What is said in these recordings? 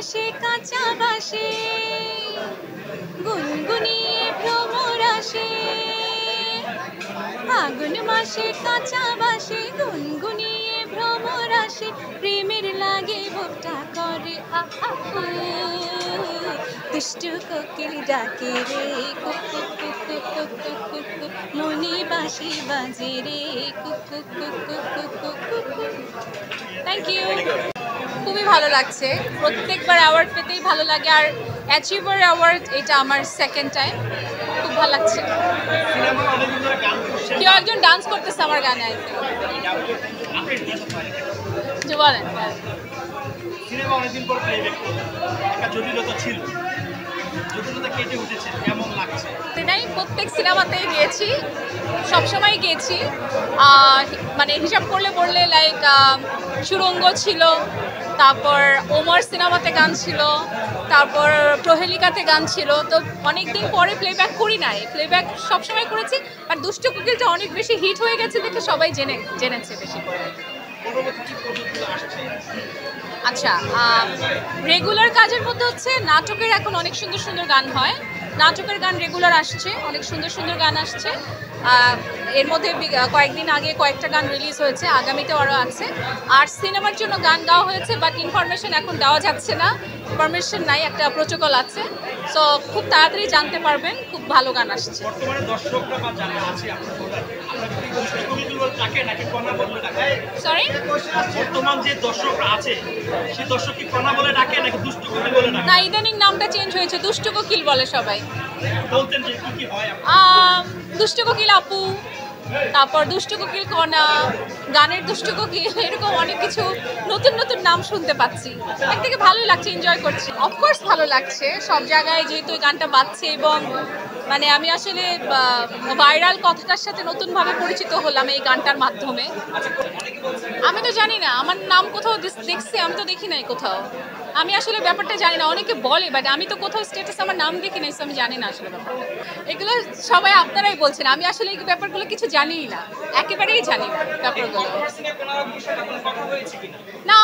মাসে কাঁচা বাসে গুনগুনিয়ে ভ্রমর আসে, ফাগুন মাসে কাঁচা বাসে গুনগুনিয়ে ভ্রমর আসে, প্রেমের লাগে বুকটা করে দুষ্টু কোকিল ডাকে রে কুক কুক কুক কুক কুক কুক কুক কুক, মনি বাঁশি বাজে রে কুক কুক কুক কুক কুক কুক কুক। Thank you. খুবই ভালো লাগছে, প্রত্যেকবার অ্যাওয়ার্ড পেতেই ভালো লাগে, আর অ্যাচিভার অ্যাওয়ার্ড এটা আমার সেকেন্ড টাইম, খুব ভালো লাগছে। কেউ একজন ডান্স করতেছে আমার গানে, আইতে যে বলেন। সিনেমা অনেকদিন পর প্লেব্যাক করলো, একটা জটিলতা ছিল, জটিলতা কেটে উঠেছে, কেমন লাগছে? প্রত্যেক সিনেমাতেই গিয়েছি, সবসময় গিয়েছি, মানে হিসাব করলে বললে লাইক সুরঙ্গ ছিল, তারপর ওমর সিনেমাতে গান ছিল, তারপর প্রহেলিকাতে গান ছিল, তো অনেকদিন পরে প্লেব্যাক করি নাই, প্লেব্যাক সবসময় করেছি, আর দুষ্টু কোকিলটা অনেক বেশি হিট হয়ে গেছে দেখে সবাই জেনেছে বেশি করে। আচ্ছা, রেগুলার কাজের মধ্যে হচ্ছে নাটকের এখন অনেক সুন্দর সুন্দর গান হয়, নাটকের গান রেগুলার আসছে, অনেক সুন্দর সুন্দর গান আসছে, এর মধ্যে কয়েকদিন আগে কয়েকটা গান রিলিজ হয়েছে, আগামীতে আরও আছে, আর সিনেমার জন্য গান গাওয়া হয়েছে, বাট ইনফরমেশন এখন দেওয়া যাচ্ছে না, পারমিশন নাই, একটা প্রোটোকল আছে, সো খুব তাড়াতাড়ি জানতে পারবেন, খুব ভালো গান আসছে। বর্তমানে দর্শকরা বা যারা আছে সরি, বর্তমান যে দর্শকরা আছে সেই দর্শক কি কণা বলে ডাকে নাকি দুষ্টু কোকিল বলে ডাকে? না, ইদানিং নামটা চেঞ্জ হয়েছে, দুষ্টু কোকিল বলে সবাই। বলতেন যে কি কি হয়? দুষ্টু কোকিল আপু, তারপর দুষ্টু কোকিল কণা, গানের দুষ্টু কোকিল, এরকম অনেক কিছু নতুন নতুন নাম শুনতে পাচ্ছি, একদিকে ভালোই লাগছে, এনজয় করছি। অফকোর্স ভালো লাগছে, সব জায়গায় যেহেতু এই গানটা বাজছে, এবং মানে আমি আসলে ভাইরাল কথাটার সাথে নতুনভাবে পরিচিত হলাম এই গানটার মাধ্যমে। আমি তো জানি না, আমার নাম কোথাও দেখছে, আমি তো দেখি নাই কোথাও, আমি আসলে ব্যাপারটা জানি না, অনেকে বলে, বাট আমি তো কোথাও স্ট্যাটাস আমার নাম দেখি নাই, আমি জানি না আসলে ব্যাপারটা। এগুলো সবাই আপনারাই বলছেন, আমি আসলে এই ব্যাপারগুলো কিছু জানিই না, একেবারেই জানি না ব্যাপারগুলো। না,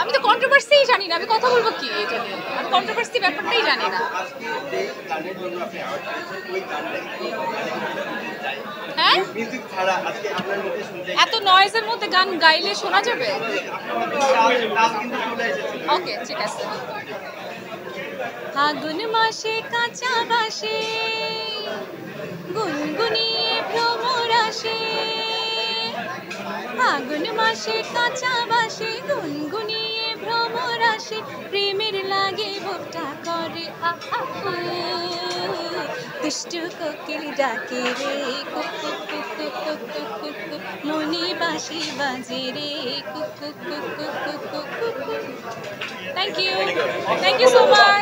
আমি তো কন্ট্রোভার্সিই জানি না, আমি কথা বলবো কি এটা নিয়ে, আমি কন্ট্রোভার্সি ব্যাপারটাই জানি না। হ্যাঁ, এত নয়েজের মধ্যে গান গাইলে শোনা যাবে? ওকে, ঠিক আছে। ফাগুন মাসে কাঁচা বাসে গুনগুনিয়ে ভ্রমর আসে, ফাগুন মাসে কাঁচা বাসে গুনগুনিয়ে ভ্রমর আসে, প্রেমের লাগে বুকটা করে দুষ্টু কোকিল ডাকে রে কুক কুক কুক কুক কুক কুক কুক কুক, মনি বাঁশি বাজে রে কুক কুক কুক কুক কুক কুক কুক। Thank you so much.